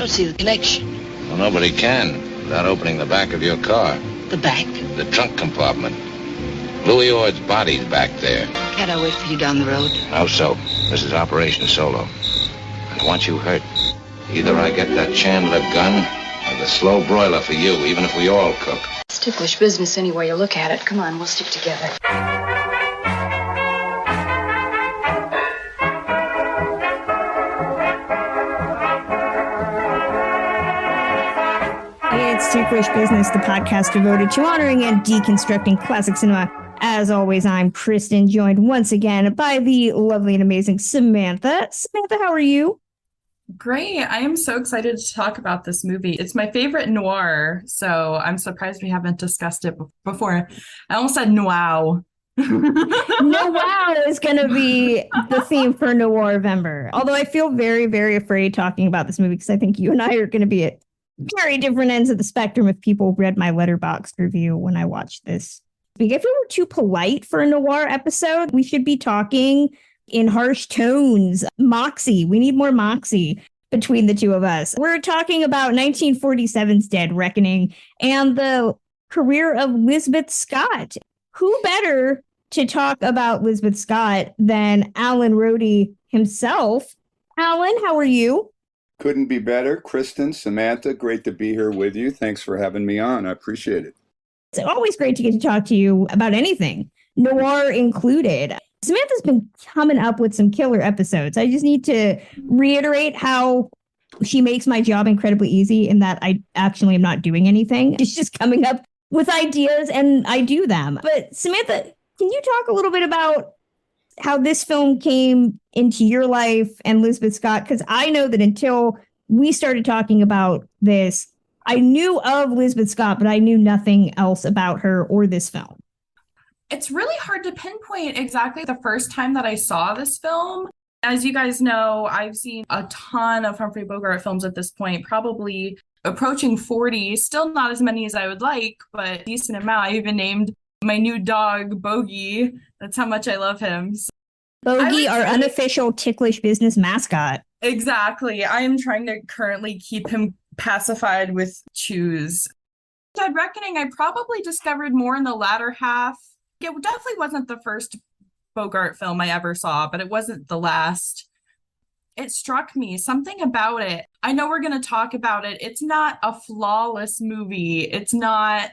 don't see the connection. Well, nobody can without opening the back of your car. The back? The trunk compartment. Louis Ord's body's back there. Can't I wait for you down the road? How so? This is Operation Solo. And once you hurt, either I get that Chandler gun or the slow broiler for you, even if we all cook. It's ticklish business any way you look at it. Come on, we'll stick together. It's Ticklish Business, the podcast devoted to honoring and deconstructing classic cinema. As always, I'm Kristen, joined once again by the lovely and amazing Samantha. Samantha, how are you? Great. I am so excited to talk about this movie. It's my favorite noir, so I'm surprised we haven't discussed it before. I almost said wow. No wow is going to be the theme for Noir-vember. Although I feel very, very afraid talking about this movie because I think you and I are going to be at very different ends of the spectrum if people read my Letterboxd review when I watched this. If we were too polite for a noir episode, we should be talking in harsh tones. Moxie. We need more moxie between the two of us. We're talking about 1947's Dead Reckoning and the career of Lizabeth Scott. Who better to talk about Lizabeth Scott than Alan Rohde himself? Alan, how are you? Couldn't be better. Kristen, Samantha, great to be here with you. Thanks for having me on. I appreciate it. It's always great to get to talk to you about anything, noir included. Samantha's been coming up with some killer episodes. I just need to reiterate how she makes my job incredibly easy in that I actually am not doing anything. It's just coming up with ideas and I do them. But Samantha, can you talk a little bit about how this film came into your life and Lizabeth Scott? Because I know that until we started talking about this, I knew of Lizabeth Scott, but I knew nothing else about her or this film. It's really hard to pinpoint exactly the first time that I saw this film. As you guys know, I've seen a ton of Humphrey Bogart films at this point, probably approaching 40, still not as many as I would like, but a decent amount. I even named my new dog Bogey. That's how much I love him. So Bogey, our unofficial Ticklish Business mascot. Exactly. I am trying to currently keep him pacified with chews. Dead Reckoning, I probably discovered more in the latter half. It definitely wasn't the first Bogart film I ever saw, but it wasn't the last. It struck me, something about it. I know we're going to talk about it. It's not a flawless movie. It's not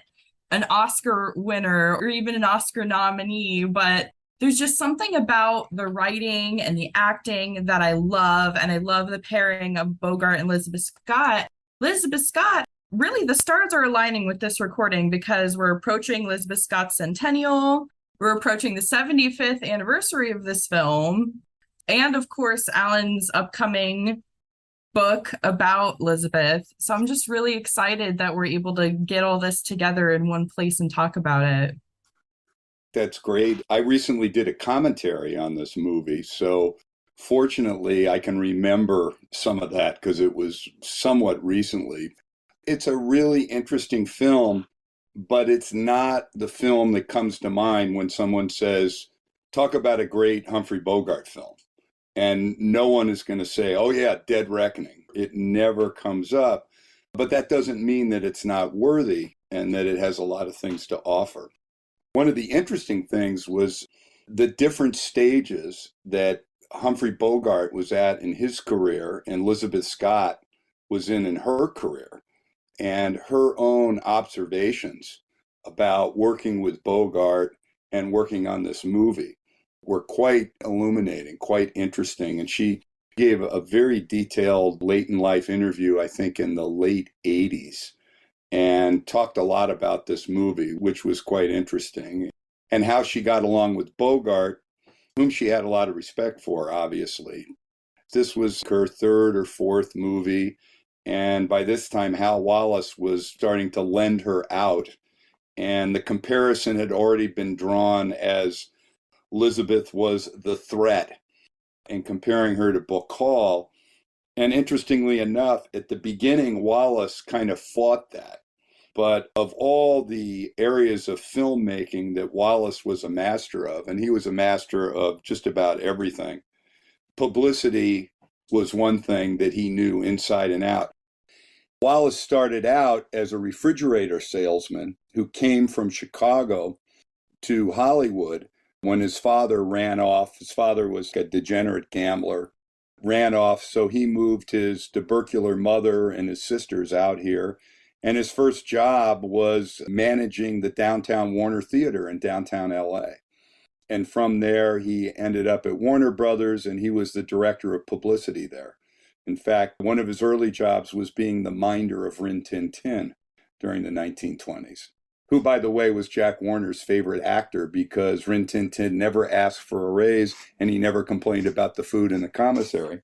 an Oscar winner or even an Oscar nominee, but there's just something about the writing and the acting that I love, and I love the pairing of Bogart and Lizabeth Scott. Lizabeth Scott, really the stars are aligning with this recording because we're approaching Lizabeth Scott's centennial. We're approaching the 75th anniversary of this film. And of course, Alan's upcoming book about Lizabeth. So I'm just really excited that we're able to get all this together in one place and talk about it. That's great. I recently did a commentary on this movie, so fortunately I can remember some of that because it was somewhat recently. It's a really interesting film, but it's not the film that comes to mind when someone says, talk about a great Humphrey Bogart film. And no one is going to say, oh yeah, Dead Reckoning. It never comes up, but that doesn't mean that it's not worthy and that it has a lot of things to offer. One of the interesting things was the different stages that Humphrey Bogart was at in his career and Lizabeth Scott was in her career, and her own observations about working with Bogart and working on this movie were quite illuminating, quite interesting. And she gave a very detailed late in life interview, I think in the late 80s, and talked a lot about this movie, which was quite interesting, and how she got along with Bogart, whom she had a lot of respect for, obviously. This was her third or fourth movie, and by this time, Hal Wallis was starting to lend her out, and the comparison had already been drawn as Lizabeth was the threat, and comparing her to Bacall. And interestingly enough, at the beginning, Wallis kind of fought that. But of all the areas of filmmaking that Wallis was a master of, and he was a master of just about everything, publicity was one thing that he knew inside and out. Wallace started out as a refrigerator salesman who came from Chicago to Hollywood when his father ran off. His father was a degenerate gambler, ran off, so he moved his tubercular mother and his sisters out here. And his first job was managing the downtown Warner Theater in downtown LA. And from there, he ended up at Warner Brothers, and he was the director of publicity there. In fact, one of his early jobs was being the minder of Rin Tin Tin during the 1920s, who, by the way, was Jack Warner's favorite actor because Rin Tin Tin never asked for a raise and he never complained about the food in the commissary.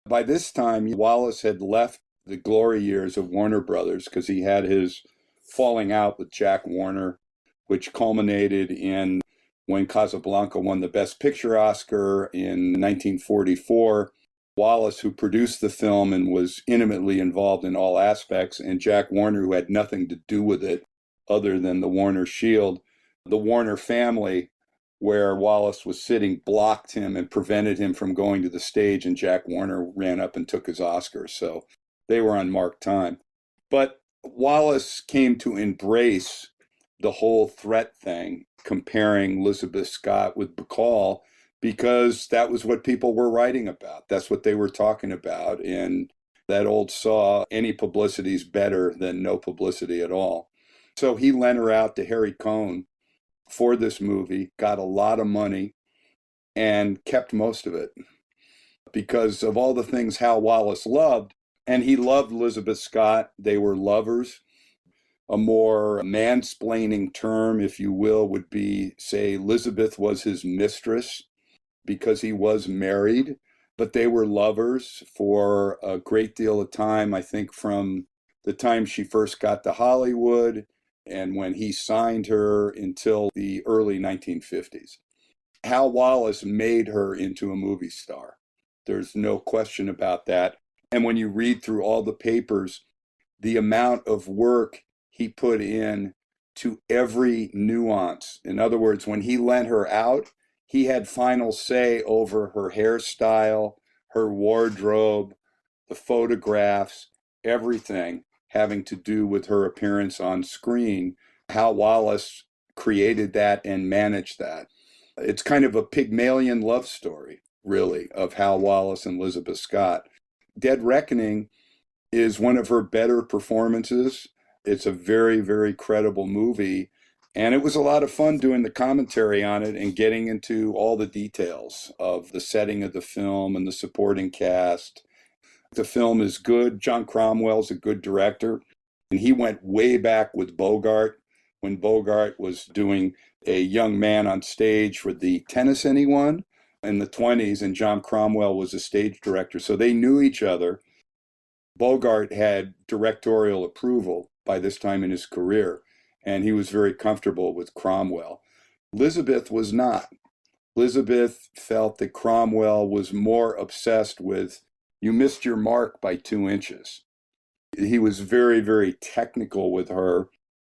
By this time, Wallace had left the glory years of Warner Brothers because he had his falling out with Jack Warner, which culminated in when Casablanca won the Best Picture Oscar in 1944. Wallace, who produced the film and was intimately involved in all aspects, and Jack Warner, who had nothing to do with it other than the Warner Shield. The Warner family, where Wallace was sitting, blocked him and prevented him from going to the stage, and Jack Warner ran up and took his Oscar. So they were on marked time. But Wallace came to embrace the whole threat thing, comparing Lizabeth Scott with Bacall, because that was what people were writing about. That's what they were talking about. And that old saw, any publicity is better than no publicity at all. So he lent her out to Harry Cohn for this movie, got a lot of money, and kept most of it because of all the things Hal Wallace loved. And he loved Lizabeth Scott. They were lovers. A more mansplaining term, if you will, would be, say, Lizabeth was his mistress because he was married, but they were lovers for a great deal of time, I think from the time she first got to Hollywood and when he signed her until the early 1950s. Hal Wallace made her into a movie star. There's no question about that. And when you read through all the papers, the amount of work he put in to every nuance. In other words, when he lent her out, he had final say over her hairstyle, her wardrobe, the photographs, everything having to do with her appearance on screen. Hal Wallace created that and managed that. It's kind of a Pygmalion love story, really, of Hal Wallace and Lizabeth Scott. Dead Reckoning is one of her better performances. It's a very, very credible movie. And it was a lot of fun doing the commentary on it and getting into all the details of the setting of the film and the supporting cast. The film is good. John Cromwell's a good director. And he went way back with Bogart when Bogart was doing a young man on stage for the Tennis Anyone in the 1920s, and John Cromwell was a stage director. So they knew each other. Bogart had directorial approval by this time in his career, and he was very comfortable with Cromwell. Lizabeth was not. Lizabeth felt that Cromwell was more obsessed with, you missed your mark by 2 inches. He was very, very technical with her.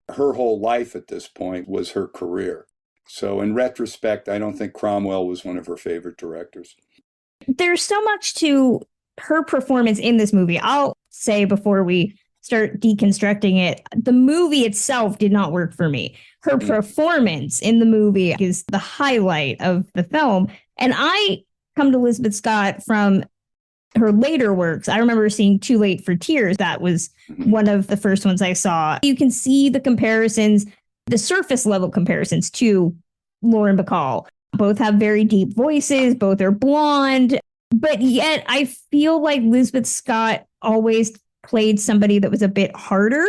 Her whole life at this point was her career. So in retrospect, I don't think Cromwell was one of her favorite directors. There's so much to her performance in this movie. I'll say before we start deconstructing it, the movie itself did not work for me. Her performance in the movie is the highlight of the film. And I come to Lizabeth Scott from her later works. I remember seeing Too Late for Tears. That was one of the first ones I saw. You can see the comparisons, the surface level comparisons to Lauren Bacall. Both have very deep voices. Both are blonde. But yet I feel like Lizabeth Scott always played somebody that was a bit harder.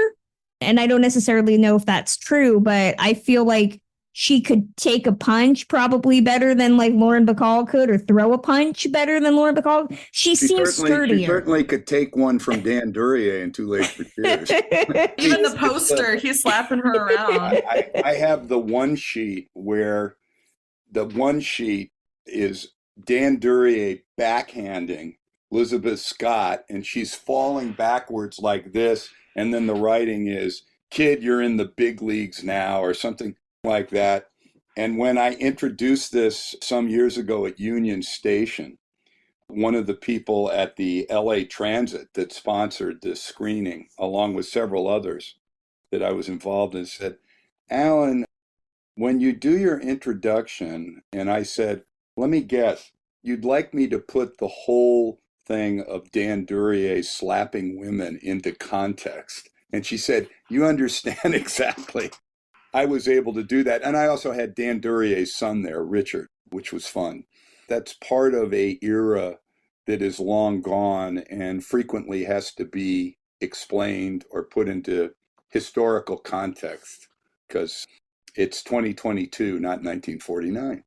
And I don't necessarily know if that's true, but I feel like she could take a punch probably better than like Lauren Bacall could, or throw a punch better than Lauren Bacall. She seems sturdier. She certainly could take one from Dan Duryea in Too Late for Tears. Even the poster, he's slapping her around. I have the one sheet where the one sheet is Dan Duryea backhanding Lizabeth Scott, and she's falling backwards like this, and then the writing is, "Kid, you're in the big leagues now," or something like that. And when I introduced this some years ago at Union Station, one of the people at the LA Transit that sponsored this screening, along with several others that I was involved in, said, Alan, when you do your introduction, and I said, let me guess, you'd like me to put the whole thing of Dan Duryea slapping women into context. And she said, you understand exactly. I was able to do that. And I also had Dan Duryea's son there, Richard, which was fun. That's part of a era that is long gone and frequently has to be explained or put into historical context because it's 2022, not 1949.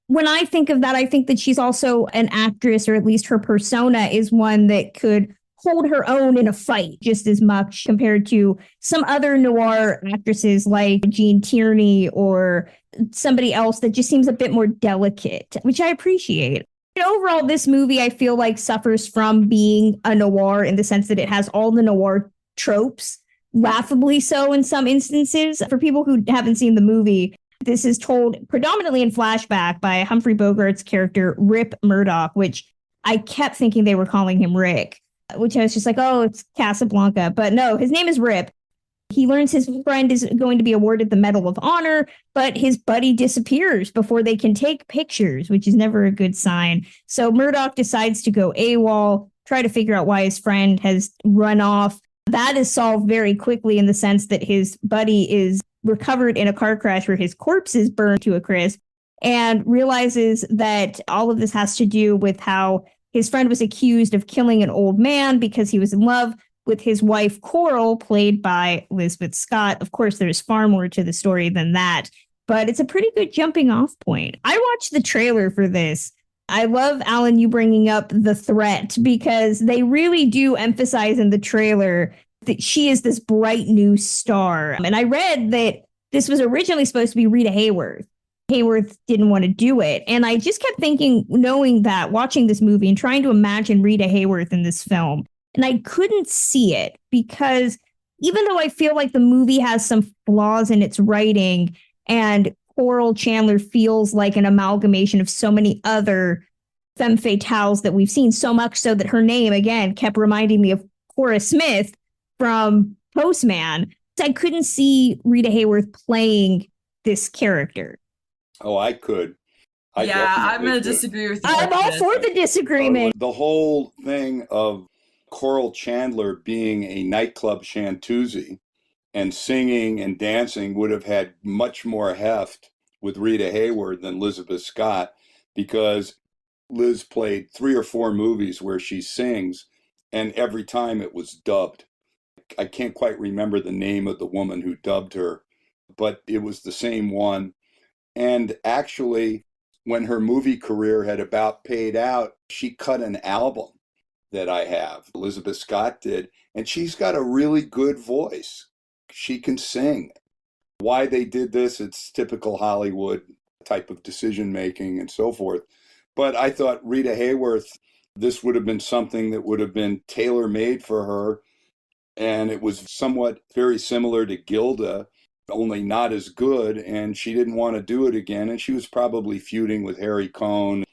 When I think of that, I think that she's also an actress, or at least her persona is one that could hold her own in a fight just as much compared to some other noir actresses like Jean Tierney or somebody else that just seems a bit more delicate, which I appreciate. And overall, this movie, I feel like, suffers from being a noir in the sense that it has all the noir tropes, laughably so in some instances. For people who haven't seen the movie, this is told predominantly in flashback by Humphrey Bogart's character, Rip Murdoch, which I kept thinking they were calling him Rick, which I was just like, oh, it's Casablanca. But no, his name is Rip. He learns his friend is going to be awarded the Medal of Honor, but his buddy disappears before they can take pictures, which is never a good sign. So Murdoch decides to go AWOL, try to figure out why his friend has run off. That is solved very quickly in the sense that his buddy is recovered in a car crash where his corpse is burned to a crisp, and realizes that all of this has to do with how his friend was accused of killing an old man because he was in love with his wife, Coral, played by Lizabeth Scott. Of course, there's far more to the story than that, but it's a pretty good jumping off point. I watched the trailer for this. I love, Alan, you bringing up the threat, because they really do emphasize in the trailer that she is this bright new star. And I read that this was originally supposed to be Rita Hayworth. Hayworth didn't want to do it. And I just kept thinking, knowing that, watching this movie and trying to imagine Rita Hayworth in this film, and I couldn't see it because even though I feel like the movie has some flaws in its writing and Coral Chandler feels like an amalgamation of so many other femme fatales that we've seen, so much so that her name, again, kept reminding me of Cora Smith from Postman, I couldn't see Rita Hayworth playing this character. Oh, I could. I'm going to disagree with you. I'm all for the disagreement. The whole thing of Coral Chandler being a nightclub chanteuse and singing and dancing would have had much more heft with Rita Hayworth than Lizabeth Scott, because Liz played 3 or 4 movies where she sings, and every time it was dubbed. I can't quite remember the name of the woman who dubbed her, but it was the same one. And actually, when her movie career had about paid out, she cut an album that I have, Lizabeth Scott did, and she's got a really good voice. She can sing. Why they did this, it's typical Hollywood type of decision making and so forth. But I thought Rita Hayworth, this would have been something that would have been tailor-made for her. And it was somewhat very similar to Gilda, only not as good. And she didn't want to do it again. And she was probably feuding with Harry Cohn.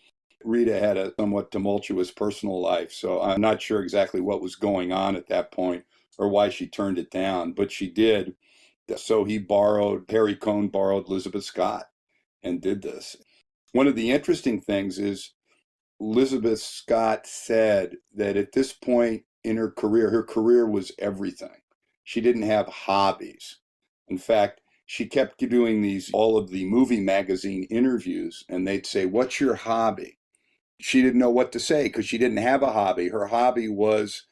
Rita had a somewhat tumultuous personal life. So I'm not sure exactly what was going on at that point or why she turned it down, but she did. So Harry Cohn borrowed Lizabeth Scott and did this. One of the interesting things is Lizabeth Scott said that at this point in her career was everything. She didn't have hobbies. In fact, she kept doing all of the movie magazine interviews, and they'd say, "What's your hobby?" She didn't know what to say because she didn't have a hobby. Her hobby was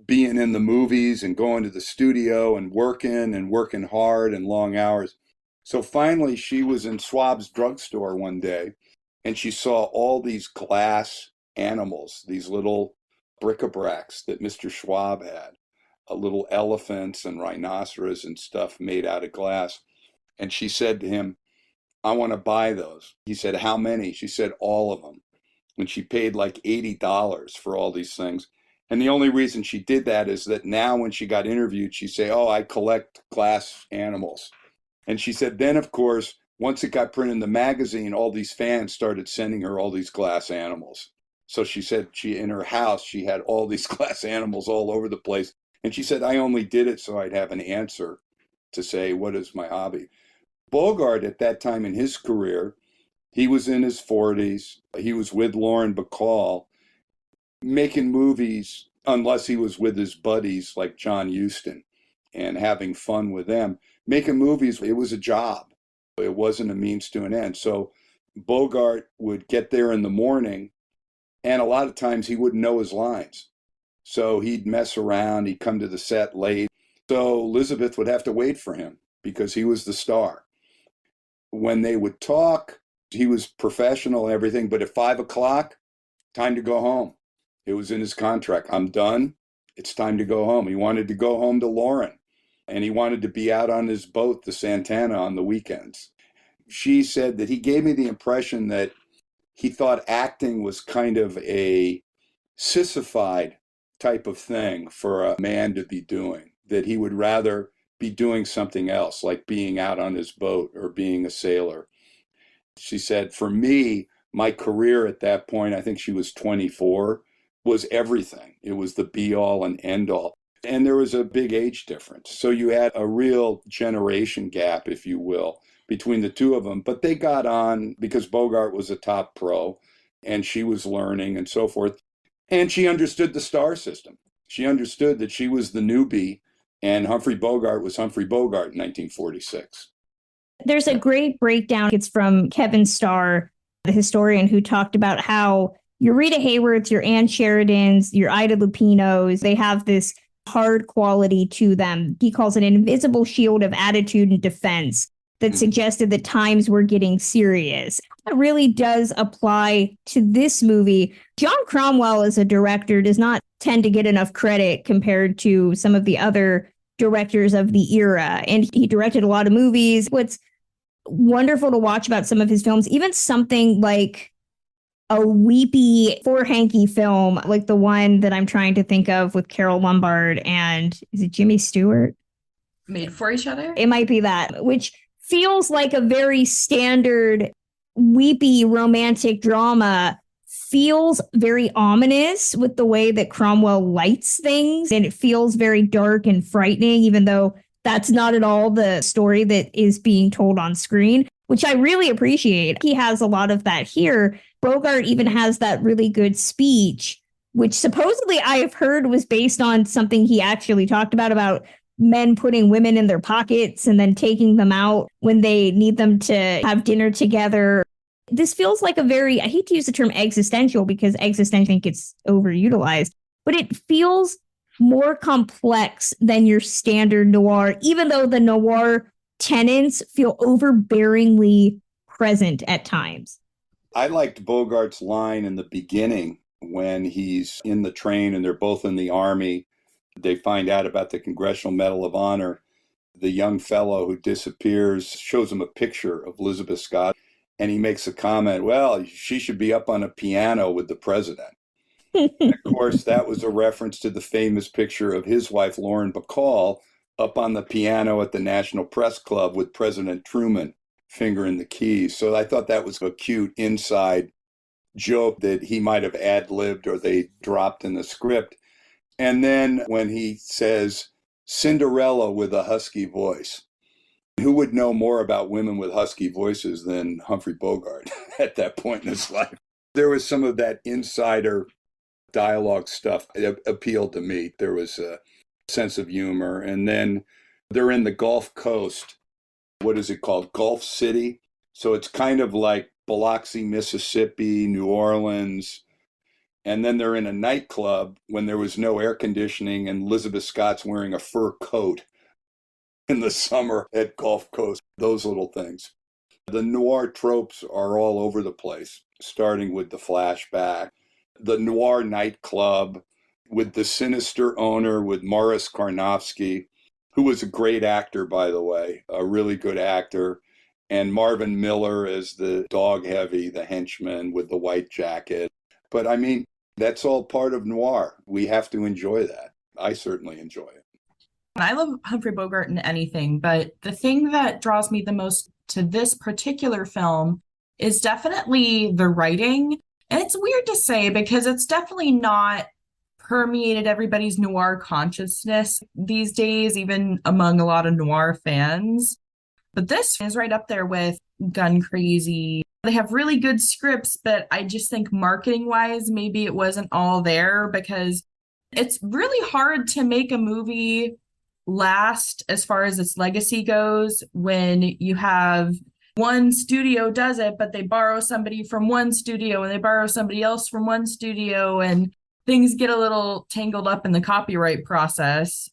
being in the movies and going to the studio and working hard and long hours. So finally, she was in Schwab's drugstore one day, and she saw all these glass animals, these little bric-a-bracs that Mr. Schwab had, little elephants and rhinoceros and stuff made out of glass. And she said to him, "I want to buy those." He said, "How many?" She said, "All of them." And she paid like $80 for all these things. And the only reason she did that is that now when she got interviewed, she'd say, "Oh, I collect glass animals." And she said, then, of course, once it got printed in the magazine, all these fans started sending her all these glass animals. So she said in her house, she had all these glass animals all over the place. And she said, I only did it so I'd have an answer to say, what is my hobby? Bogart, at that time in his career, he was in his 40s. He was with Lauren Bacall, making movies, unless he was with his buddies like John Huston and having fun with them. Making movies, it was a job. It wasn't a means to an end. So Bogart would get there in the morning, and a lot of times he wouldn't know his lines. So he'd mess around, he'd come to the set late. So Lizabeth would have to wait for him because he was the star. When they would talk, he was professional and everything, but at 5 o'clock, time to go home. It was in his contract. I'm done. It's time to go home. He wanted to go home to Lauren, and he wanted to be out on his boat, the Santana, on the weekends. She said that he gave me the impression that he thought acting was kind of a sissified type of thing for a man to be doing, that he would rather be doing something else, like being out on his boat or being a sailor. She said, for me, my career at that point, I think she was 24, was everything. It was the be all and end all. And there was a big age difference. So you had a real generation gap, if you will, between the two of them. But they got on because Bogart was a top pro and she was learning and so forth. And she understood the star system. She understood that she was the newbie and Humphrey Bogart was Humphrey Bogart in 1946. There's a great breakdown. It's from Kevin Starr, the historian, who talked about how your Rita Hayworths, your Ann Sheridans, your Ida Lupinos, they have this hard quality to them. He calls it an invisible shield of attitude and defense that suggested that times were getting serious. That really does apply to this movie. John Cromwell as a director does not tend to get enough credit compared to some of the other directors of the era. And he directed a lot of movies. What's wonderful to watch about some of his films, even something like a weepy four-hanky film, like the one that I'm trying to think of with Carol Lombard and is it Jimmy Stewart? Made for Each Other? It might be that, which feels like a very standard weepy romantic drama, feels very ominous with the way that Cromwell lights things, and it feels very dark and frightening, even though that's not at all the story that is being told on screen, which I really appreciate. He has a lot of that here. Bogart even has that really good speech, which supposedly I have heard was based on something he actually talked about men putting women in their pockets and then taking them out when they need them to have dinner together. This feels like a very, I hate to use the term existential because existential, I think it's overutilized, but it feels more complex than your standard noir, even though the noir tenets feel overbearingly present at times. I liked Bogart's line in the beginning when he's in the train and they're both in the Army. They find out about the Congressional Medal of Honor. The young fellow who disappears shows him a picture of Lizabeth Scott, and he makes a comment, well, she should be up on a piano with the president. And of course, that was a reference to the famous picture of his wife, Lauren Bacall, up on the piano at the National Press Club with President Truman fingering the keys. So I thought that was a cute inside joke that he might have ad-libbed or they dropped in the script. And then when he says, Cinderella with a husky voice, who would know more about women with husky voices than Humphrey Bogart at that point in his life? There was some of that insider dialogue stuff that appealed to me. There was a sense of humor. And then they're in the Gulf Coast. What is it called? Gulf City. So it's kind of like Biloxi, Mississippi, New Orleans. And then they're in a nightclub when there was no air conditioning and Lizabeth Scott's wearing a fur coat in the summer at Gulf Coast. Those little things. The noir tropes are all over the place, starting with the flashback, the noir nightclub with the sinister owner, with Morris Karnofsky, who was a great actor, by the way, a really good actor, and Marvin Miller as the dog heavy, the henchman with the white jacket. But I mean, that's all part of noir. We have to enjoy that. I certainly enjoy it. I love Humphrey Bogart in anything, but the thing that draws me the most to this particular film is definitely the writing And it's weird to say because it's definitely not permeated everybody's noir consciousness these days, even among a lot of noir fans. But this is right up there with Gun Crazy. They have really good scripts, but I just think marketing wise, maybe it wasn't all there because it's really hard to make a movie last as far as its legacy goes when you have one studio does it, but they borrow somebody from one studio and they borrow somebody else from one studio, and things get a little tangled up in the copyright process,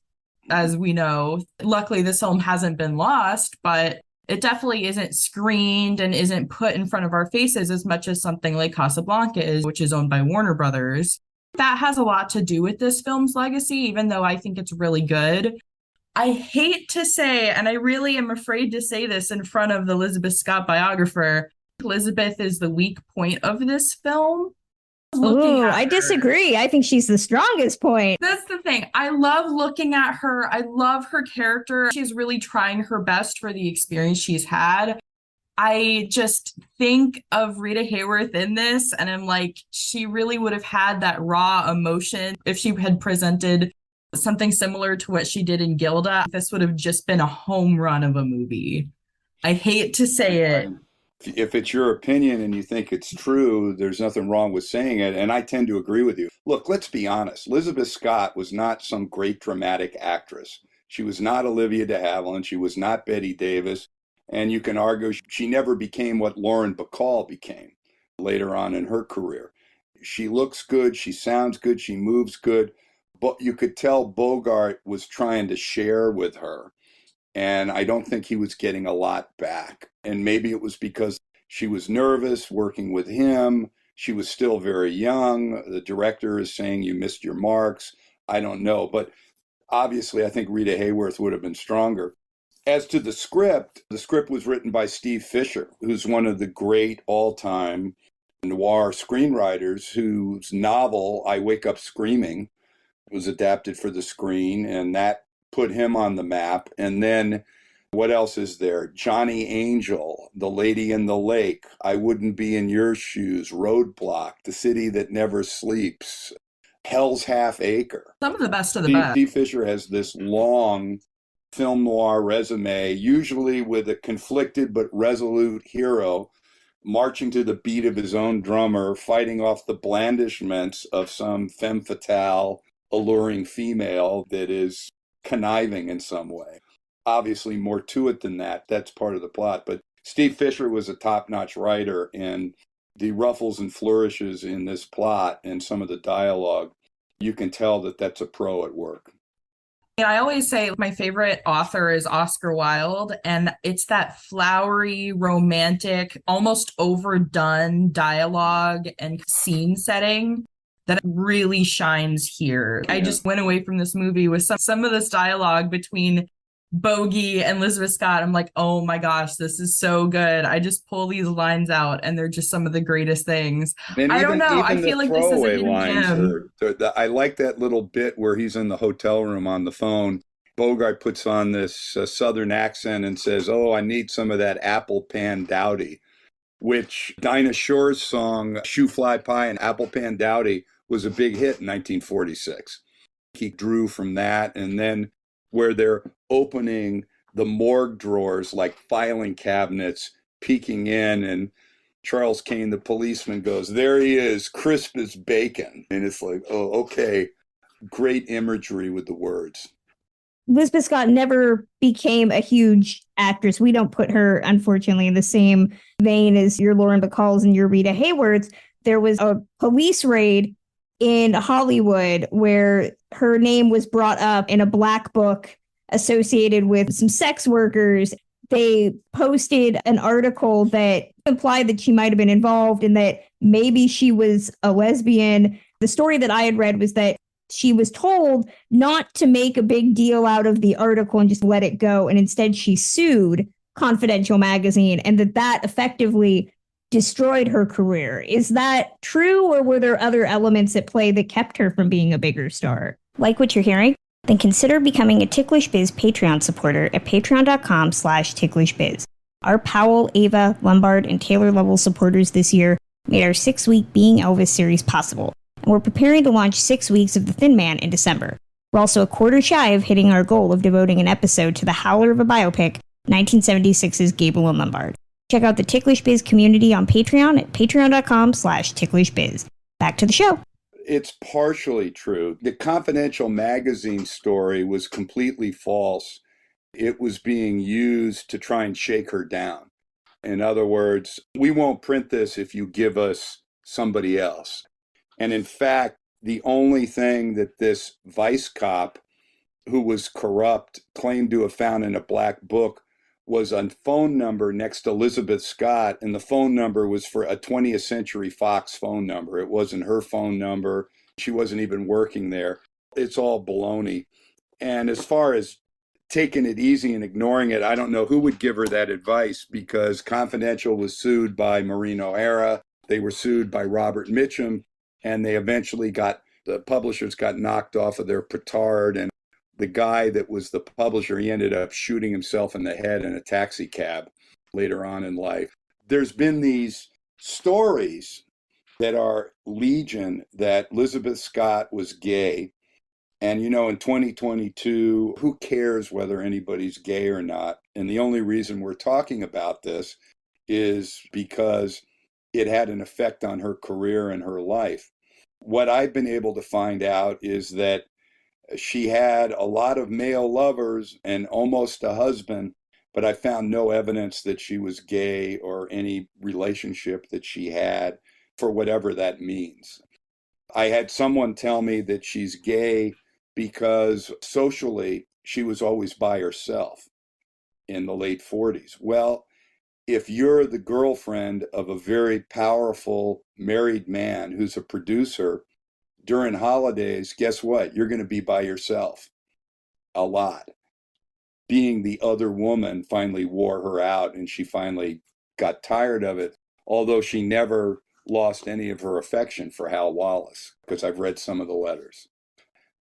as we know. Luckily, this film hasn't been lost, but it definitely isn't screened and isn't put in front of our faces as much as something like Casablanca is, which is owned by Warner Brothers. That has a lot to do with this film's legacy, even though I think it's really good. I hate to say, and I really am afraid to say this in front of the Lizabeth Scott biographer, Lizabeth is the weak point of this film. Ooh, I disagree. I think she's the strongest point. That's the thing. I love looking at her. I love her character. She's really trying her best for the experience she's had. I just think of Rita Hayworth in this, and I'm like, she really would have had that raw emotion if she had presented something similar to what she did in Gilda. This would have just been a home run of a movie. I hate to say it. If it's your opinion and you think it's true, there's nothing wrong with saying it. And I tend to agree with you. Look, let's be honest. Lizabeth Scott was not some great dramatic actress. She was not Olivia de Havilland. She was not Bette Davis. And you can argue she never became what Lauren Bacall became later on in her career. She looks good. She sounds good. She moves good. But you could tell Bogart was trying to share with her. And I don't think he was getting a lot back. And maybe it was because she was nervous working with him. She was still very young. The director is saying you missed your marks. I don't know. But obviously, I think Rita Hayworth would have been stronger. As to the script was written by Steve Fisher, who's one of the great all-time noir screenwriters, whose novel, I Wake Up Screaming, was adapted for the screen, and that put him on the map. And then what else is there? Johnny Angel, The Lady in the Lake, I Wouldn't Be in Your Shoes, Roadblock, The City That Never Sleeps, Hell's Half Acre. Some of the best of the best. Steve Fisher has this long film noir resume, usually with a conflicted but resolute hero marching to the beat of his own drummer, fighting off the blandishments of some femme fatale, alluring female that is conniving in some way. Obviously more to it than that. That's part of the plot. But Steve Fisher was a top-notch writer, and the ruffles and flourishes in this plot and some of the dialogue, you can tell that that's a pro at work. I always say my favorite author is Oscar Wilde, and it's that flowery, romantic, almost overdone dialogue and scene setting that really shines here. Yeah. I just went away from this movie with some of this dialogue between Bogey and Lizabeth Scott. I'm like, oh my gosh, this is so good. I just pull these lines out and they're just some of the greatest things. And I don't know. I feel like this is a hidden gem. I like that little bit where he's in the hotel room on the phone. Bogart puts on this southern accent and says, oh, I need some of that apple pan dowdy, which Dinah Shore's song, Shoe Fly Pie and Apple Pan Dowdy, was a big hit in 1946. He drew from that, and then where they're opening the morgue drawers like filing cabinets, peeking in, and Charles Kane, the policeman, goes, there he is, crisp as bacon. And it's like, oh, okay, great imagery with the words. Lizabeth Scott never became a huge actress. We don't put her, unfortunately, in the same vein as your Lauren Bacalls and your Rita Hayworths. There was a police raid in Hollywood where her name was brought up in a black book associated with some sex workers. They posted an article that implied that she might have been involved and that maybe she was a lesbian. The story that I had read was that she was told not to make a big deal out of the article and just let it go. And instead she sued Confidential magazine, and that effectively destroyed her career. Is that true, or were there other elements at play that kept her from being a bigger star? Like what you're hearing? Then consider becoming a Ticklish Biz Patreon supporter at patreon.com/ticklishbiz. Our Powell, Ava, Lombard, and Taylor level supporters this year made our 6-week Being Elvis series possible, and we're preparing to launch 6 weeks of The Thin Man in December. We're also a quarter shy of hitting our goal of devoting an episode to the howler of a biopic, 1976's Gable and Lombard. Check out the Ticklish Biz community on Patreon at patreon.com/ticklishbiz. Back to the show. It's partially true. The Confidential magazine story was completely false. It was being used to try and shake her down. In other words, we won't print this if you give us somebody else. And in fact, the only thing that this vice cop, who was corrupt, claimed to have found in a black book was a phone number next to Lizabeth Scott, and the phone number was for a 20th Century Fox phone number. It wasn't her phone number. She wasn't even working there. It's all baloney. And as far as taking it easy and ignoring it, I don't know who would give her that advice, because Confidential was sued by Maureen O'Hara. They were sued by Robert Mitchum, and they eventually the publishers got knocked off of their petard, and the guy that was the publisher, he ended up shooting himself in the head in a taxi cab later on in life. There's been these stories that are legion that Lizabeth Scott was gay. And, in 2022, who cares whether anybody's gay or not? And the only reason we're talking about this is because it had an effect on her career and her life. What I've been able to find out is that she had a lot of male lovers and almost a husband, but I found no evidence that she was gay or any relationship that she had, for whatever that means. I had someone tell me that she's gay because socially she was always by herself in the late 40s. Well, if you're the girlfriend of a very powerful married man who's a producer during holidays, guess what? You're going to be by yourself a lot. Being the other woman finally wore her out, and she finally got tired of it, although she never lost any of her affection for Hal Wallace, because I've read some of the letters.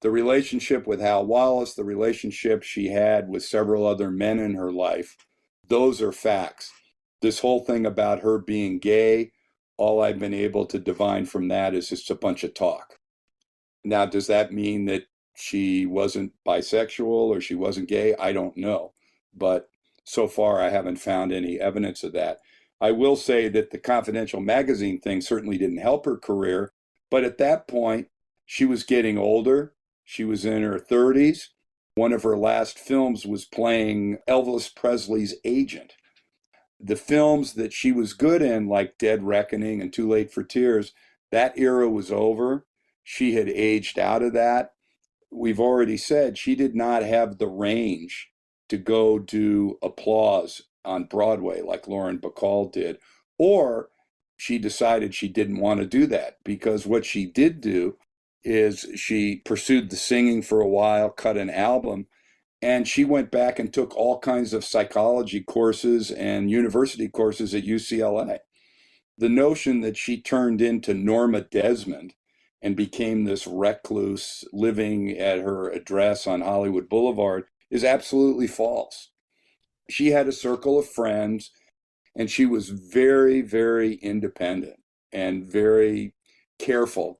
The relationship with Hal Wallace, the relationship she had with several other men in her life, those are facts. This whole thing about her being gay, all I've been able to divine from that is just a bunch of talk. Now, does that mean that she wasn't bisexual or she wasn't gay? I don't know. But so far, I haven't found any evidence of that. I will say that the Confidential magazine thing certainly didn't help her career. But at that point, she was getting older. She was in her 30s. One of her last films was playing Elvis Presley's agent. The films that she was good in, like Dead Reckoning and Too Late for Tears, that era was over. She had aged out of that. We've already said she did not have the range to go do applause on Broadway like Lauren Bacall did, or she decided she didn't want to do that, because what she did do is she pursued the singing for a while, cut an album, and she went back and took all kinds of psychology courses and university courses at UCLA. The notion that she turned into Norma Desmond and became this recluse living at her address on Hollywood Boulevard is absolutely false. She had a circle of friends, and she was very, very independent and very careful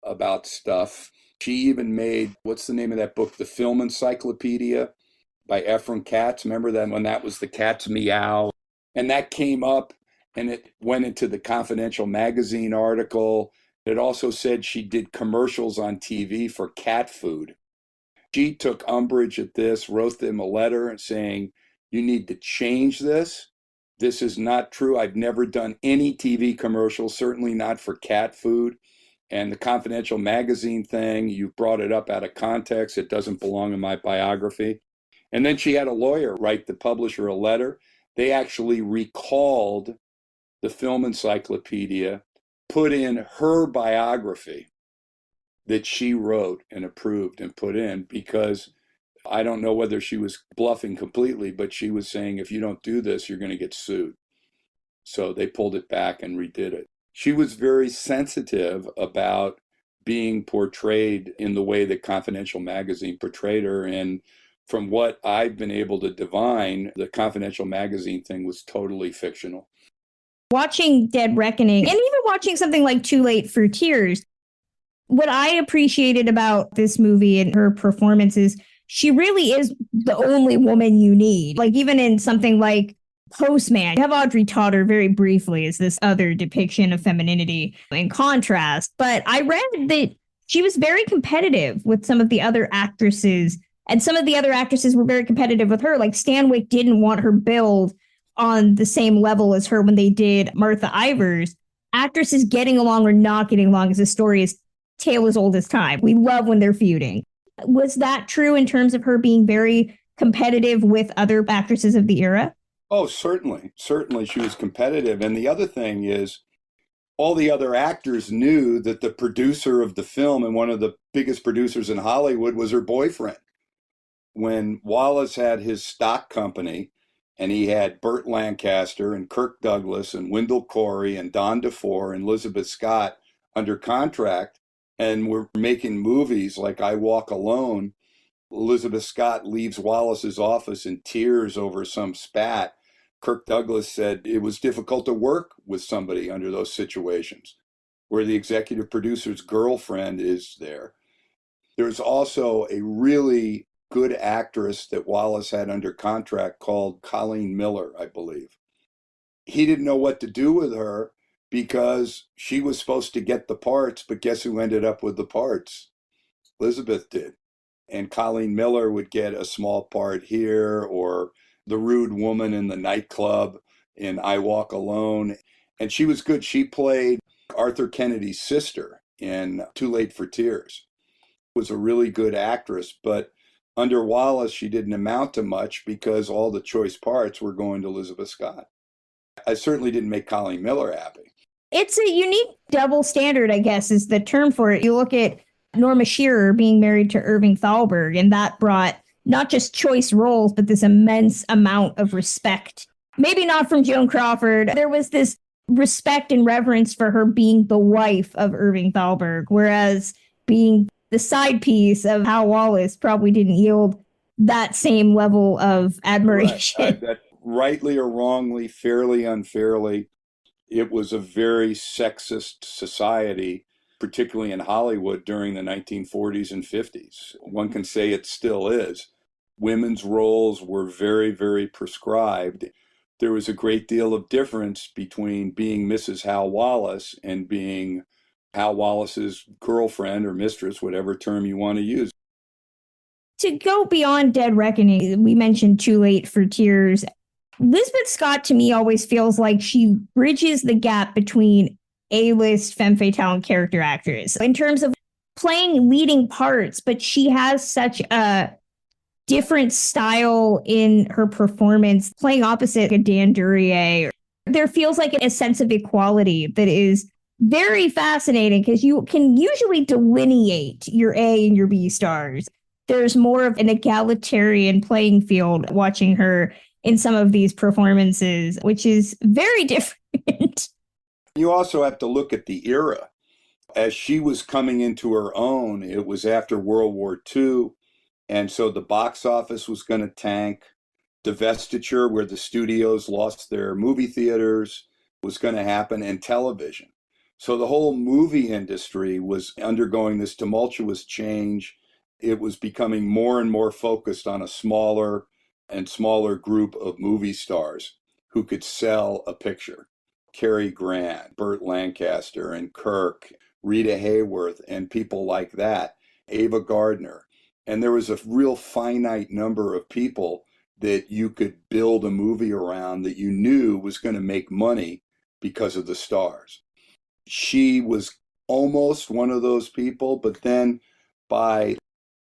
about stuff. She even made, what's the name of that book? The Film Encyclopedia by Ephraim Katz. Remember that when that was the Cat's Meow? And that came up, and it went into the Confidential magazine article. It also said she did commercials on TV for cat food. She took umbrage at this, wrote them a letter saying, you need to change this. This is not true. I've never done any TV commercials, certainly not for cat food. And the Confidential magazine thing, you brought it up out of context. It doesn't belong in my biography. And then she had a lawyer write the publisher a letter. They actually recalled the Film Encyclopedia, put in her biography that she wrote and approved and put in, because I don't know whether she was bluffing completely, but she was saying, if you don't do this, you're going to get sued. So they pulled it back and redid it. She was very sensitive about being portrayed in the way that Confidential magazine portrayed her. And from what I've been able to divine, the Confidential magazine thing was totally fictional. Watching Dead Reckoning, and even watching something like Too Late for Tears, what I appreciated about this movie and her performance is she really is the only woman you need. Like, even in something like Postman, you have Audrey Totter very briefly as this other depiction of femininity in contrast. But I read that she was very competitive with some of the other actresses, and some of the other actresses were very competitive with her. Like, Stanwyck didn't want her billed on the same level as her when they did Martha Ivers. Actresses getting along or not getting along as a story is tale as old as time. We love when they're feuding. Was that true in terms of her being very competitive with other actresses of the era? Oh, certainly. Certainly she was competitive. And the other thing is, all the other actors knew that the producer of the film and one of the biggest producers in Hollywood was her boyfriend. When Wallace had his stock company, and he had Burt Lancaster and Kirk Douglas and Wendell Corey and Don DeFore and Lizabeth Scott under contract, and we're making movies like I Walk Alone, Elizabeth Scott leaves Wallace's office in tears over some spat. Kirk Douglas said it was difficult to work with somebody under those situations where the executive producer's girlfriend is there. There's also a really good actress that Wallace had under contract called Colleen Miller, I believe. He didn't know what to do with her because she was supposed to get the parts, but guess who ended up with the parts? Elizabeth did. And Colleen Miller would get a small part here, or the rude woman in the nightclub in I Walk Alone. And she was good. She played Arthur Kennedy's sister in Too Late for Tears. Was a really good actress, but under Wallace, she didn't amount to much because all the choice parts were going to Elizabeth Scott. I certainly didn't make Colleen Miller happy. It's a unique double standard, I guess, is the term for it. You look at Norma Shearer being married to Irving Thalberg, and that brought not just choice roles, but this immense amount of respect. Maybe not from Joan Crawford. There was this respect and reverence for her being the wife of Irving Thalberg, whereas being the side piece of Hal Wallace probably didn't yield that same level of admiration. Right. That rightly or wrongly, fairly, unfairly, it was a very sexist society, particularly in Hollywood during the 1940s and 50s. One can say it still is. Women's roles were very, very prescribed. There was a great deal of difference between being Mrs. Hal Wallace and being Hal Wallace's girlfriend or mistress, whatever term you want to use. To go beyond Dead Reckoning, we mentioned Too Late for Tears. Lizabeth Scott, to me, always feels like she bridges the gap between A-list femme fatale and character actors in terms of playing leading parts, but she has such a different style in her performance, playing opposite a Dan Duryea. There feels like a sense of equality that is very fascinating because you can usually delineate your A and your B stars. There's more of an egalitarian playing field watching her in some of these performances, which is very different. You also have to look at the era. As she was coming into her own, it was after World War II, and so the box office was going to tank. Divestiture, where the studios lost their movie theaters, was going to happen, and television. So the whole movie industry was undergoing this tumultuous change. It was becoming more and more focused on a smaller and smaller group of movie stars who could sell a picture. Cary Grant, Burt Lancaster, and Kirk, Rita Hayworth, and people like that, Ava Gardner. And there was a real finite number of people that you could build a movie around that you knew was going to make money because of the stars. She was almost one of those people, but then by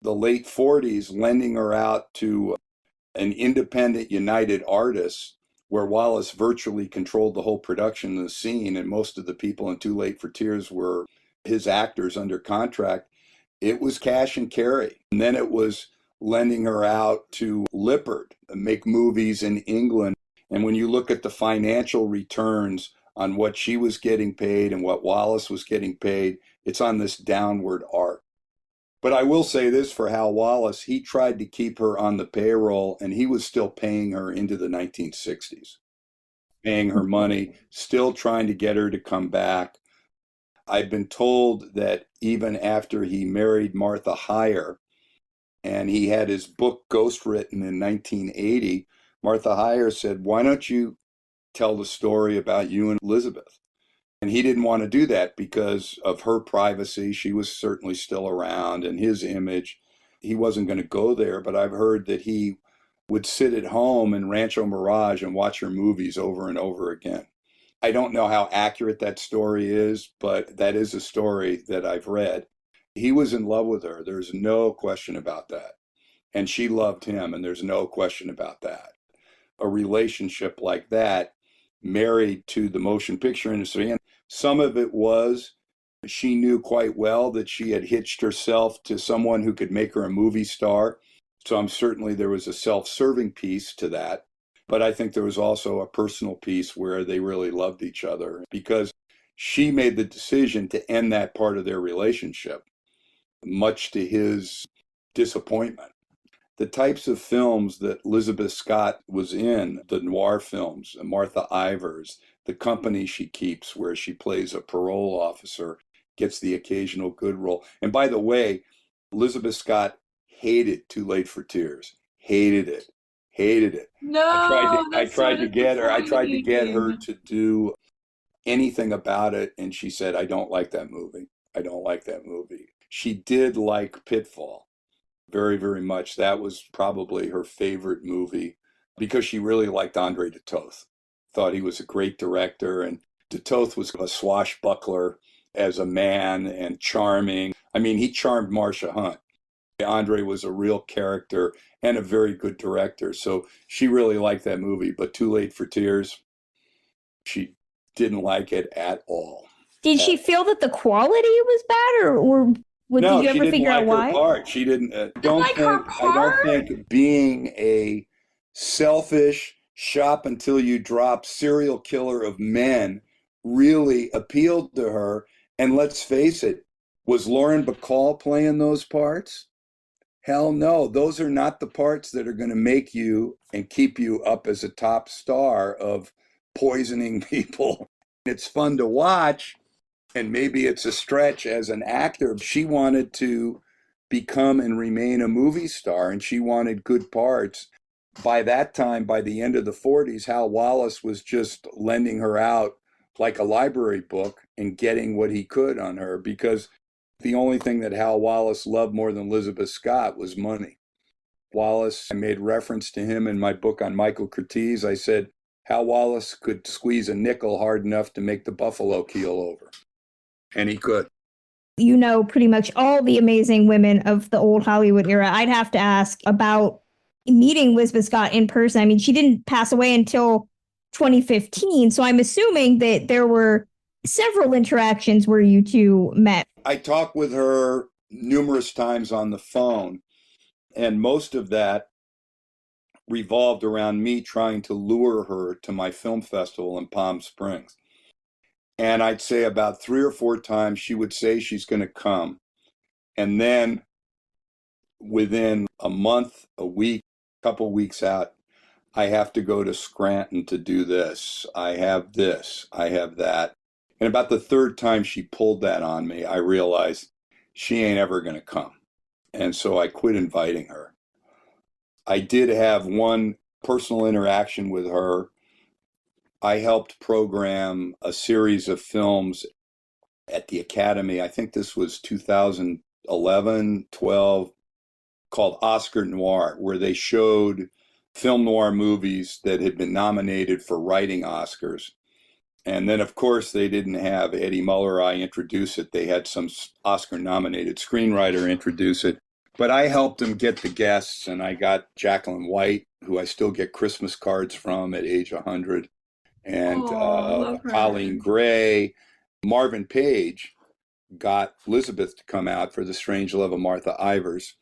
the late 40s, lending her out to an independent United Artists, where Wallace virtually controlled the whole production of the scene, and most of the people in Too Late for Tears were his actors under contract. It was cash and carry. And then it was lending her out to Lippert, make movies in England. And when you look at the financial returns on what she was getting paid and what Wallace was getting paid, it's on this downward arc. But I will say this for Hal Wallace, he tried to keep her on the payroll, and he was still paying her into the 1960s. paying her money, still trying to get her to come back. I've been told that even after he married Martha Heyer and he had his book ghostwritten in 1980, Martha Heyer said, "Why don't you tell the story about you and Elizabeth?" And he didn't want to do that because of her privacy. She was certainly still around, and his image. He wasn't going to go there, but I've heard that he would sit at home in Rancho Mirage and watch her movies over and over again. I don't know how accurate that story is, but that is a story that I've read. He was in love with her. There's no question about that. And she loved him, and there's no question about that. A relationship like that, married to the motion picture industry, and some of it was she knew quite well that she had hitched herself to someone who could make her a movie star. So certainly there was a self-serving piece to that. But I think there was also a personal piece where they really loved each other because she made the decision to end that part of their relationship, much to his disappointment. The types of films that Lizabeth Scott was in, the noir films, Martha Ivers, The Company She Keeps, where she plays a parole officer, gets the occasional good role. And by the way, Lizabeth Scott hated Too Late for Tears. Hated it. Hated it. No, I tried to get disappointing. her to do anything about it, and she said, "I don't like that movie. I don't like that movie." She did like Pitfall very, very much. That was probably her favorite movie because she really liked Andre de Toth. Thought he was a great director, and de Toth was a swashbuckler as a man and charming. I mean, he charmed Marcia Hunt. Andre was a real character and a very good director. So she really liked that movie, but Too Late for Tears, she didn't like it at all. Did she feel that the quality was bad, or No, did you she ever didn't figure out like why? her part. She didn't. Like her I part? don't think being a selfish, shop until you drop serial killer of men really appealed to her. And let's face it, was Lauren Bacall playing those parts? Hell no. Those are not the parts that are going to make you and keep you up as a top star of poisoning people. It's fun to watch, and maybe it's a stretch as an actor. She wanted to become and remain a movie star, and she wanted good parts. By that time, by the end of the 40s, Hal Wallace was just lending her out like a library book and getting what he could on her, because the only thing that Hal Wallace loved more than Lizabeth Scott was money. Wallace, I made reference to him in my book on Michael Curtiz. I said, Hal Wallace could squeeze a nickel hard enough to make the buffalo keel over. And he could. You know pretty much all the amazing women of the old Hollywood era. I'd have to ask about meeting Lizabeth Scott in person. I mean, she didn't pass away until 2015, so I'm assuming that there were several interactions where you two met. I talked with her numerous times on the phone, and most of that revolved around me trying to lure her to my film festival in Palm Springs. And I'd say about 3 or 4 times she would say she's going to come. And then within a month, a week, a couple weeks out, I have to go to Scranton to do this. I have this. I have that. And about the 3rd time she pulled that on me, I realized she ain't ever going to come. And so I quit inviting her. I did have one personal interaction with her. I helped program a series of films at the Academy. I think this was 2011, 12, called Oscar Noir, where they showed film noir movies that had been nominated for writing Oscars. And then, of course, they didn't have Eddie Muller introduce it. They had some Oscar-nominated screenwriter introduce it. But I helped them get the guests, and I got Jacqueline White, who I still get Christmas cards from at age 100, and Colleen Gray. Marvin Page got Lizabeth to come out for The Strange Love of Martha Ivers.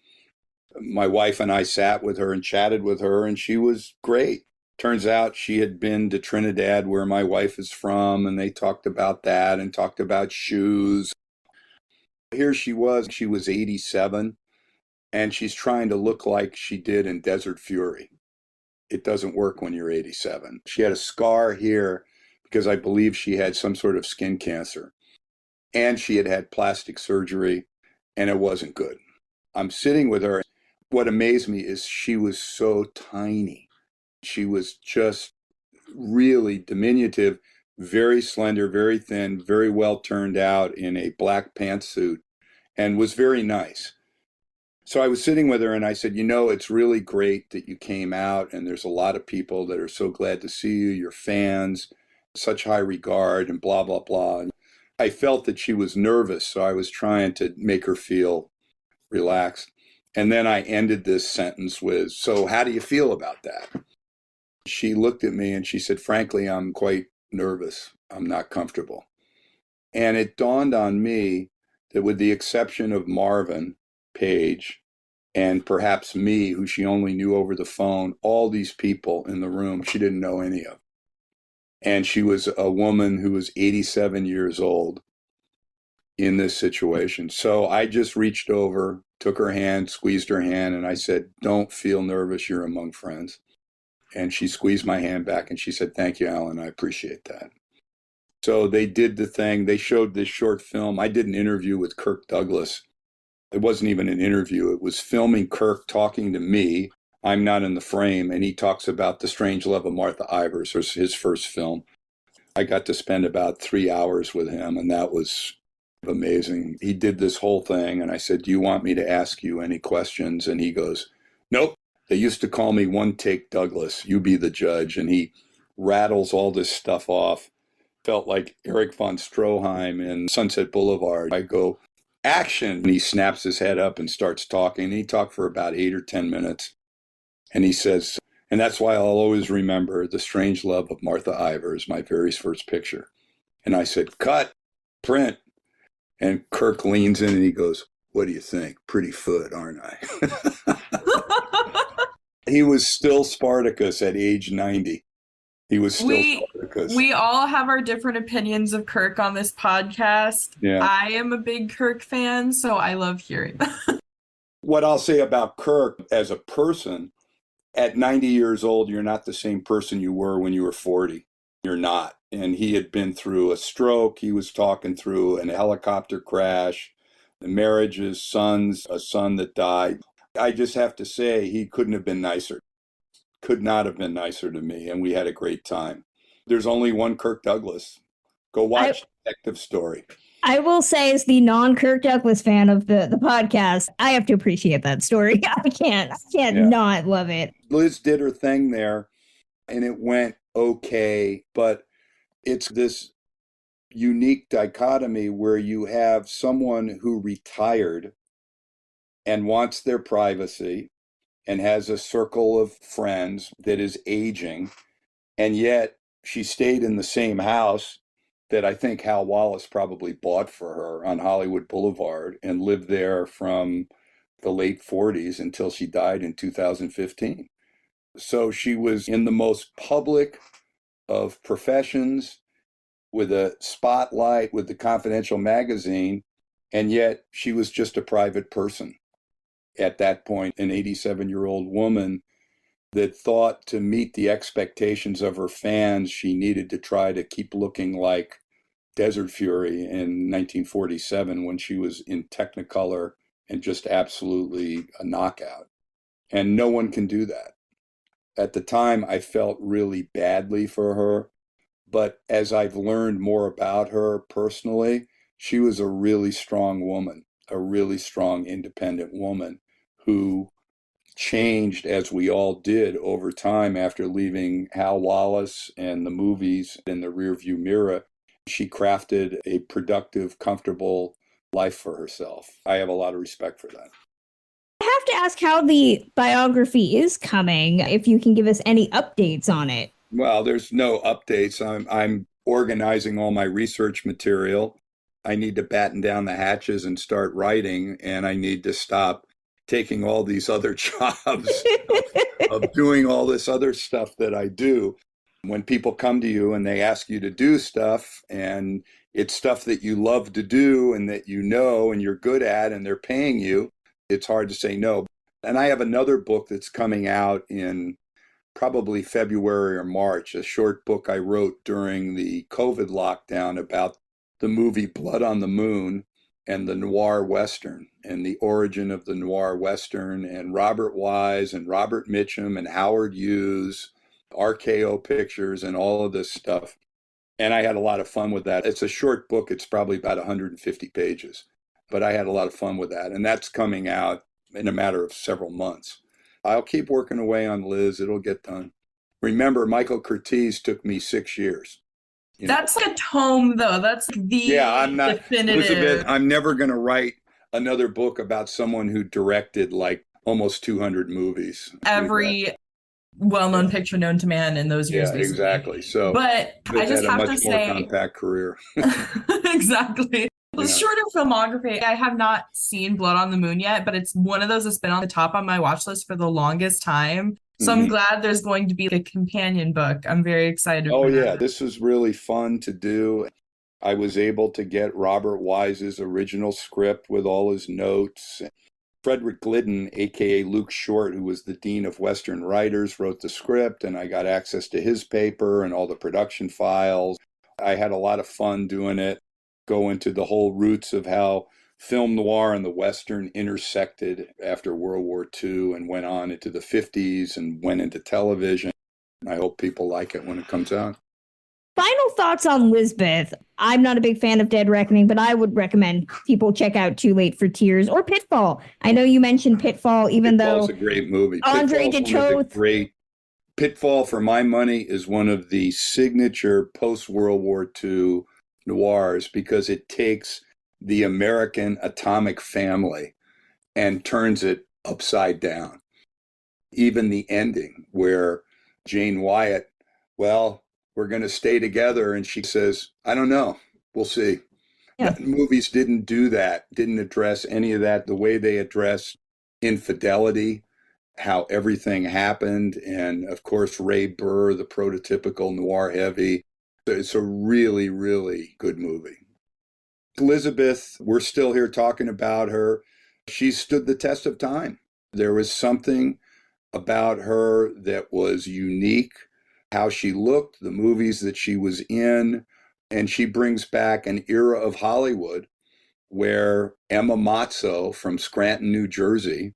My wife and I sat with her and chatted with her, and she was great. Turns out she had been to Trinidad, where my wife is from, and they talked about that and talked about shoes. Here she was 87, and she's trying to look like she did in Desert Fury. it doesn't work when you're 87. She had a scar here because I believe she had some sort of skin cancer. And she had had plastic surgery, and it wasn't good. I'm sitting with her. What amazed me is she was so tiny. She was just really diminutive, very slender, very thin, very well turned out in a black pantsuit, and was very nice. So I was sitting with her and I said, it's really great that you came out, and there's a lot of people that are so glad to see you, your fans, such high regard, and blah, blah, blah. And I felt that she was nervous, so I was trying to make her feel relaxed. And then I ended this sentence with, so how do you feel about that? She looked at me and she said, frankly, I'm quite nervous. I'm not comfortable. And it dawned on me that with the exception of Marvin Page and perhaps me, who she only knew over the phone, all these people in the room, she didn't know any of. And she was a woman who was 87 years old in this situation. So I just reached over, took her hand, squeezed her hand, and I said, don't feel nervous. You're among friends. And she squeezed my hand back and she said, thank you, Alan. I appreciate that. So they did the thing. They showed this short film. I did an interview with Kirk Douglas. It wasn't even an interview. It was filming Kirk talking to me. I'm not in the frame. And he talks about The Strange Love of Martha Ivers, or his first film. I got to spend about 3 hours with him, and that was amazing. He did this whole thing, and I said, do you want me to ask you any questions? And he goes, nope. They used to call me One Take Douglas. You be the judge. And he rattles all this stuff off. Felt like Erich von Stroheim in Sunset Boulevard. I go, action. And he snaps his head up and starts talking. And he talked for about 8 or 10 minutes. And he says, and that's why I'll always remember The Strange Love of Martha Ivers, my very first picture. And I said, cut, print. And Kirk leans in and he goes, what do you think? Pretty foot, aren't I? He was still Spartacus at age 90. He was still Spartacus. We all have our different opinions of Kirk on this podcast. Yeah. I am a big Kirk fan, so I love hearing that. What I'll say about Kirk as a person, at 90 years old, you're not the same person you were when you were 40. You're not. And he had been through a stroke. He was talking through a helicopter crash, the marriages, sons, a son that died. I just have to say he couldn't have been nicer. Could not have been nicer to me. And we had a great time. There's only one Kirk Douglas. Go watch Detective Story. I will say, as the non-Kirk Douglas fan of the podcast, I have to appreciate that story. I can't not love it. Liz did her thing there, and it went okay, but it's this unique dichotomy where you have someone who retired and wants their privacy and has a circle of friends that is aging, and yet she stayed in the same house that I think Hal Wallace probably bought for her on Hollywood Boulevard and lived there from the late 40s until she died in 2015. So she was in the most public of professions, with a spotlight, with the Confidential magazine, and yet she was just a private person. At that point, an 87-year-old woman that thought to meet the expectations of her fans, she needed to try to keep looking like Desert Fury in 1947 when she was in Technicolor and just absolutely a knockout. And no one can do that. At the time, I felt really badly for her, but as I've learned more about her personally, she was a really strong woman, a really strong independent woman who changed, as we all did over time after leaving Hal Wallace and the movies in the rearview mirror. She crafted a productive, comfortable life for herself. I have a lot of respect for that. I have to ask how the biography is coming, if you can give us any updates on it. Well, there's no updates. I'm organizing all my research material. I need to batten down the hatches and start writing, and I need to stop taking all these other jobs of doing all this other stuff that I do. When people come to you and they ask you to do stuff, and it's stuff that you love to do and that you know and you're good at and they're paying you, it's hard to say no. And I have another book that's coming out in probably February or March, a short book I wrote during the COVID lockdown about the movie Blood on the Moon and the noir Western and the origin of the noir Western, and Robert Wise and Robert Mitchum and Howard Hughes, RKO Pictures, and all of this stuff. And I had a lot of fun with that. It's a short book. It's probably about 150 pages, but I had a lot of fun with that. And that's coming out in a matter of several months. I'll keep working away on Liz. It'll get done. Remember, Michael Curtiz took me 6 years. That's like a tome, though. That's the I'm not, definitive. Elizabeth, I'm never going to write another book about someone who directed like almost 200 movies. Every well-known picture known to man in those years. Yeah, exactly. So, but I just have to say, more compact career. Exactly. Well, short of filmography, I have not seen Blood on the Moon yet, but it's one of those that's been on the top on my watch list for the longest time. So I'm glad there's going to be a companion book. I'm very excited. Oh, yeah. This was really fun to do. I was able to get Robert Wise's original script with all his notes. Frederick Glidden, a.k.a. Luke Short, who was the Dean of Western Writers, wrote the script, and I got access to his paper and all the production files. I had a lot of fun doing it, go into the whole roots of how film noir and the Western intersected after World War II and went on into the 50s and went into television. I hope people like it when it comes out. Final thoughts on Lizbeth. I'm not a big fan of Dead Reckoning, but I would recommend people check out Too Late for Tears or Pitfall. I know you mentioned Pitfall, even Pitfall's though a great movie. Andre DeToth. Pitfall, for my money, is one of the signature post-World War II noirs because it takes the American atomic family and turns it upside down. Even the ending where Jane Wyatt, well, we're going to stay together. And she says, I don't know. We'll see. Yeah. Movies didn't do that, didn't address any of that. The way they address infidelity, how everything happened. And of course, Ray Burr, the prototypical noir heavy. It's a really, really good movie. Lizabeth, we're still here talking about her. She stood the test of time. There was something about her that was unique. How she looked, the movies that she was in, and she brings back an era of Hollywood where Emma Matzo from Scranton, New Jersey,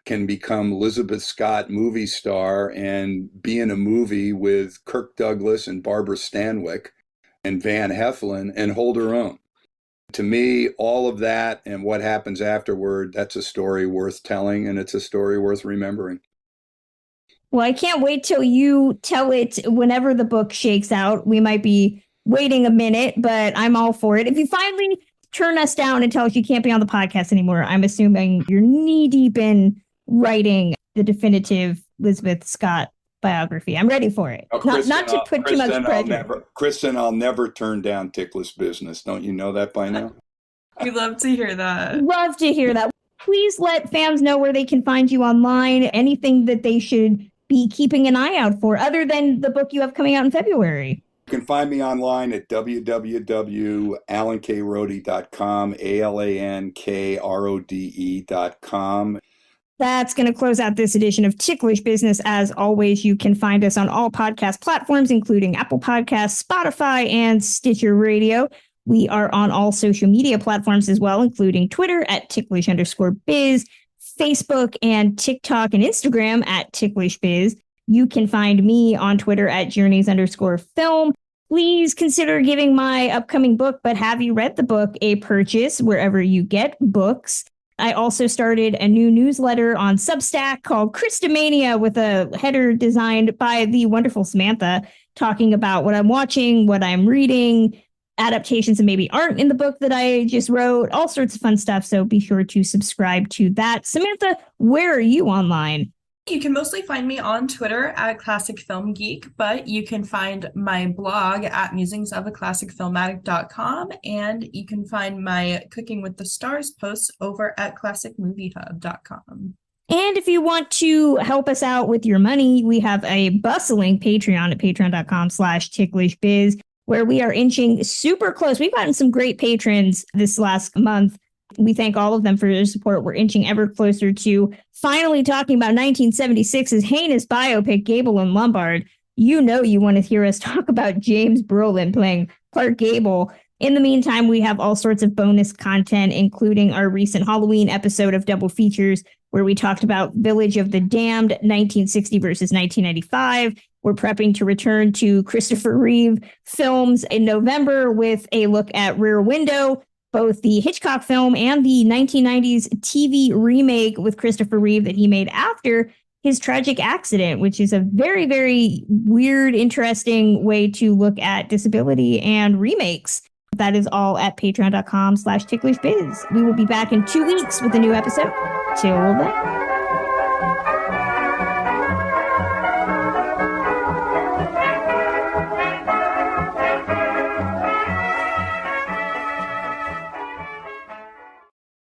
can become Lizabeth Scott movie star and be in a movie with Kirk Douglas and Barbara Stanwyck and Van Heflin and hold her own. To me, all of that and what happens afterward, that's a story worth telling, and it's a story worth remembering. Well, I can't wait till you tell it whenever the book shakes out. We might be waiting a minute, but I'm all for it. If you finally turn us down and tell us you can't be on the podcast anymore, I'm assuming you're knee deep in writing the definitive Lizabeth Scott biography. I'm ready for it. Not to put too much pressure. Kristen, I'll never turn down Ticklish business. Don't you know that by now? We love to hear that. Love to hear that. Please let fans know where they can find you online. Anything that they should be keeping an eye out for, other than the book you have coming out in February? You can find me online at www.alankrode.com, ALANKRODE.com. That's going to close out this edition of Ticklish Business. As always, you can find us on all podcast platforms, including Apple Podcasts, Spotify, and Stitcher Radio. We are on all social media platforms as well, including Twitter at ticklish_biz, Facebook and TikTok and Instagram at TicklishBiz. You can find me on Twitter at journeys_film. Please consider giving my upcoming book, But Have You Read the Book, a purchase wherever you get books. I also started a new newsletter on Substack called Christomania with a header designed by the wonderful Samantha, talking about what I'm watching, what I'm reading, adaptations that maybe aren't in the book that I just wrote, all sorts of fun stuff. So be sure to subscribe to that. Samantha, where are you online? You can mostly find me on Twitter at Classic Film Geek, but you can find my blog at musingsofaClassicFilmaddict.com, and you can find my Cooking with the Stars posts over at ClassicMovieHub.com. And if you want to help us out with your money, we have a bustling Patreon at patreon.com/ticklishbiz, where we are inching super close. We've gotten some great patrons this last month We thank all of them for their support. We're inching ever closer to finally talking about 1976's heinous biopic, Gable and Lombard. You know you want to hear us talk about James Brolin playing Clark Gable. In the meantime, we have all sorts of bonus content, including our recent Halloween episode of Double Features, where we talked about Village of the Damned, 1960 versus 1995. We're prepping to return to Christopher Reeve films in November with a look at Rear Window, both the Hitchcock film and the 1990s TV remake with Christopher Reeve that he made after his tragic accident, which is a very, very weird, interesting way to look at disability and remakes. That is all at patreon.com/ticklishbiz. We will be back in 2 weeks with a new episode. Till then.